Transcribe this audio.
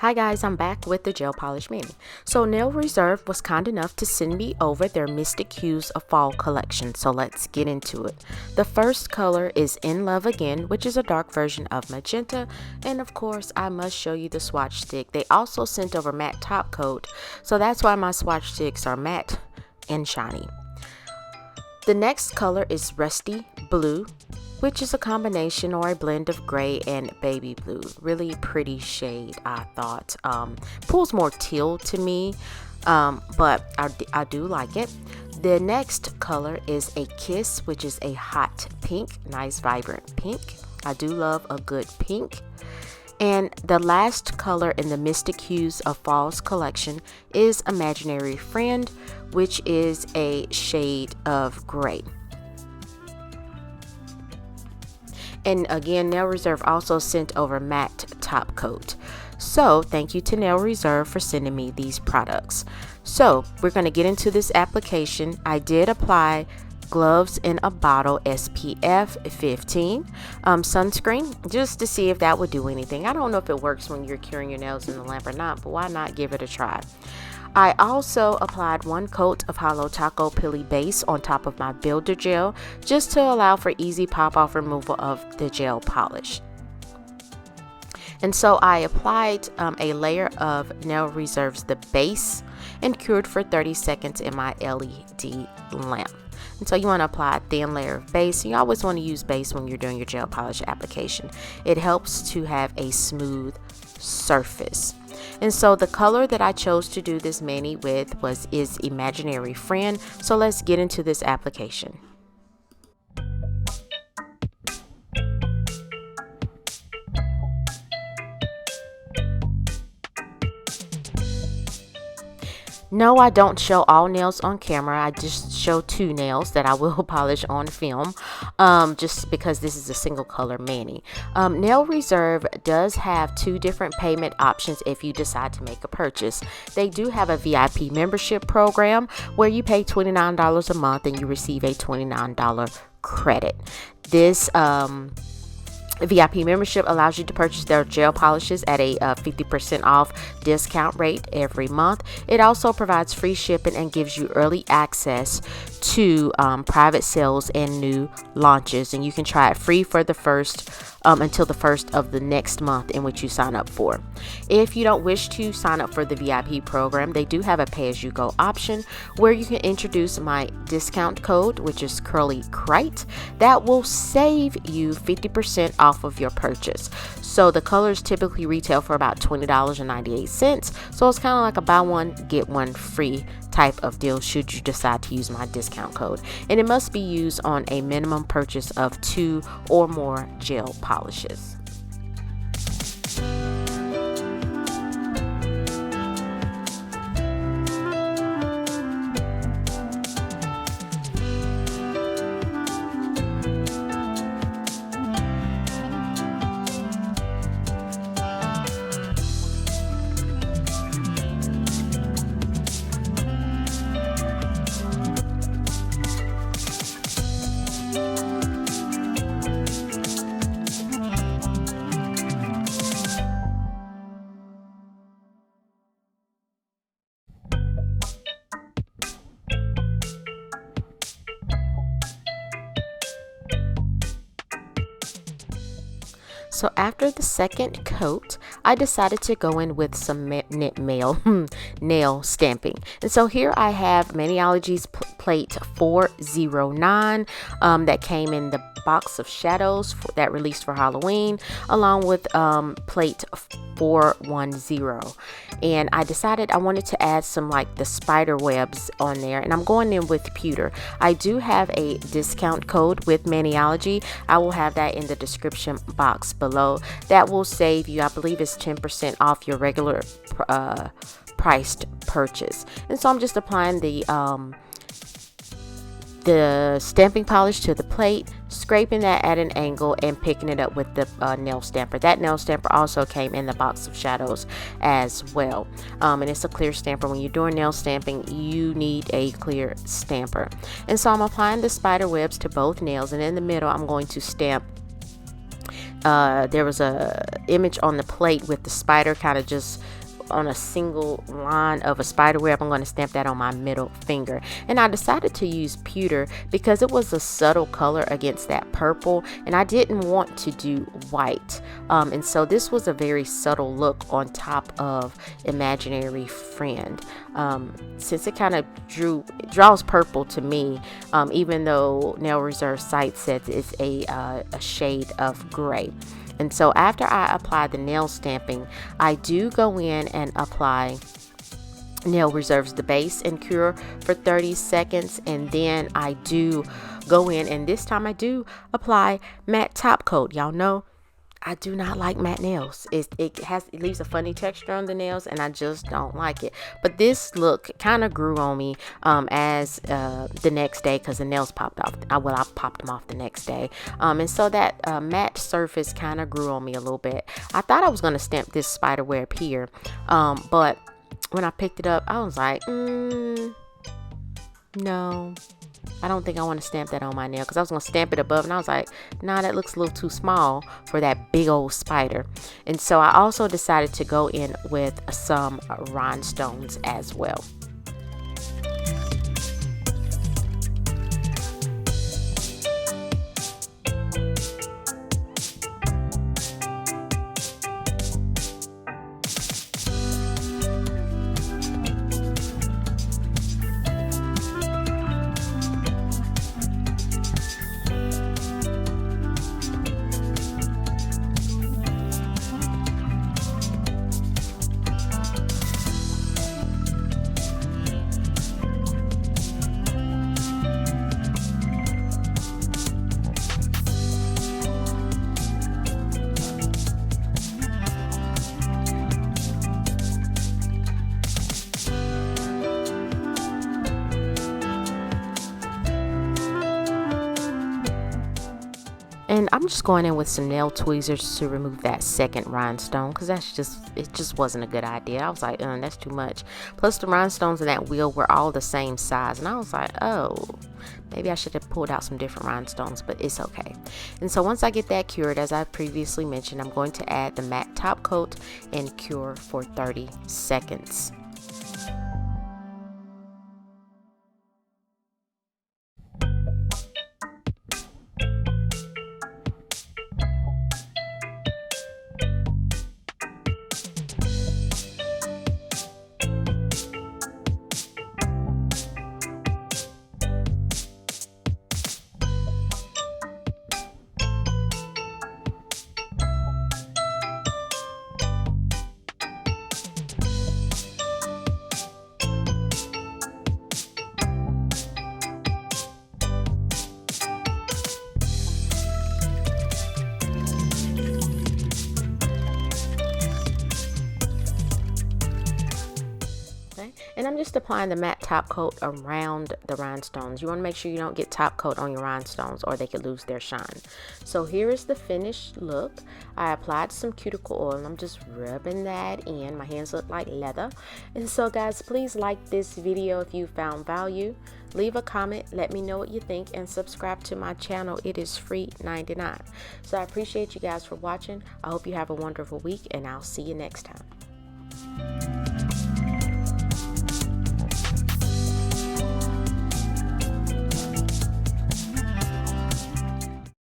Hi guys, I'm back with the Gel Polish Mani. So Nail Reserve was kind enough to send me over their Mystic Hues of Fall collection, so let's get into it. The first color is In Love Again, which is a dark version of magenta, and of course I must show you the swatch stick. They also sent over matte top coat, so that's why my swatch sticks are matte and shiny. The next color is Rusty Blue, which is a combination or a blend of gray and baby blue. Really pretty shade, I thought. Pulls more teal to me, but I do like it. The next color is a Kiss, which is a hot pink, nice vibrant pink. I do love a good pink. And the last color in the Mystic Hues of Fall's collection is Imaginary Friend, which is a shade of gray. And again, Nail Reserve also sent over matte top coat. So thank you to Nail Reserve for sending me these products. So we're going to get into this application. I did apply Gloves in a Bottle SPF 15 sunscreen just to see if that would do anything. I don't know if it works when you're curing your nails in the lamp or not, but why not give it a try? I also applied one coat of Halo Taco Pilly Base on top of my builder gel just to allow for easy pop-off removal of the gel polish. And so I applied a layer of Nail Reserve's The Base and cured for 30 seconds in my LED lamp. And so you want to apply a thin layer of base. You always want to use base when you're doing your gel polish application. It helps to have a smooth surface. And so the color that I chose to do this mani with is Imaginary Friend. So let's get into this application. No, I don't show all nails on camera. I just show two nails that I will polish on film, just because this is a single color mani. Nail Reserve does have two different payment options if you decide to make a purchase. They do have a VIP membership program where you pay $29 a month and you receive a $29 credit. This VIP membership allows you to purchase their gel polishes at a 50% off discount rate every month. It also provides free shipping and gives you early access to private sales and new launches, and you can try it free for the first until the first of the next month in which you sign up for. If you don't wish to sign up for the VIP program, they do have a pay-as-you-go option where you can introduce my discount code, which is Curly Crite. That will save you 50% off of your purchase. So the colors typically retail for about $20.98. So it's kind of like a buy one get one free type of deal should you decide to use my discount code, and it must be used on a minimum purchase of 2 or more gel polishes. So after the second coat, I decided to go in with some nail stamping. And so here I have Maniology's plate 409 that came in the box of shadows that released for Halloween, along with plate 410. And I decided I wanted to add some like the spider webs on there, and I'm going in with pewter. I do have a discount code with Maniology. I will have that in the description box below. That will save you, I believe it's 10% off your regular priced purchase. And so I'm just applying the stamping polish to the plate, scraping that at an angle and picking it up with the nail stamper. That nail stamper also came in the box of shadows as well, and it's a clear stamper. When you're doing nail stamping, you need a clear stamper. And so I'm applying the spider webs to both nails, and in the middle I'm going to stamp there was a image on the plate with the spider kind of just on a single line of a spider web. I'm going to stamp that on my middle finger, and I decided to use pewter because it was a subtle color against that purple, and I didn't want to do white, and so this was a very subtle look on top of Imaginary Friend. Since it kind of draws purple to me, even though Nail Reserve site says it's a shade of gray. And so after I apply the nail stamping, I do go in and apply Nail Reserve's the base and cure for 30 seconds. And then I do go in, and this time I do apply matte top coat. Y'all know I do not like matte nails. It leaves a funny texture on the nails, and I just don't like it. But this look kind of grew on me as the next day, because the nails popped off. I popped them off the next day, and so that matte surface kind of grew on me a little bit. I thought I was going to stamp this spider web here, but when I picked it up, I was like, no, I don't think I want to stamp that on my nail, because I was going to stamp it above, and I was like, nah, that looks a little too small for that big old spider. And so I also decided to go in with some rhinestones as well. And I'm just going in with some nail tweezers to remove that second rhinestone, because it just wasn't a good idea. I was like, that's too much. Plus the rhinestones in that wheel were all the same size, and I was like, oh, maybe I should have pulled out some different rhinestones, but it's okay. And so once I get that cured, as I previously mentioned, I'm going to add the matte top coat and cure for 30 seconds. And I'm just applying the matte top coat around the rhinestones. You want to make sure you don't get top coat on your rhinestones, or they could lose their shine. So here is the finished look. I applied some cuticle oil, and I'm just rubbing that in. My hands look like leather. And so guys, please like this video if you found value. Leave a comment, let me know what you think, and subscribe to my channel. It is free 99. So I appreciate you guys for watching. I hope you have a wonderful week, and I'll see you next time.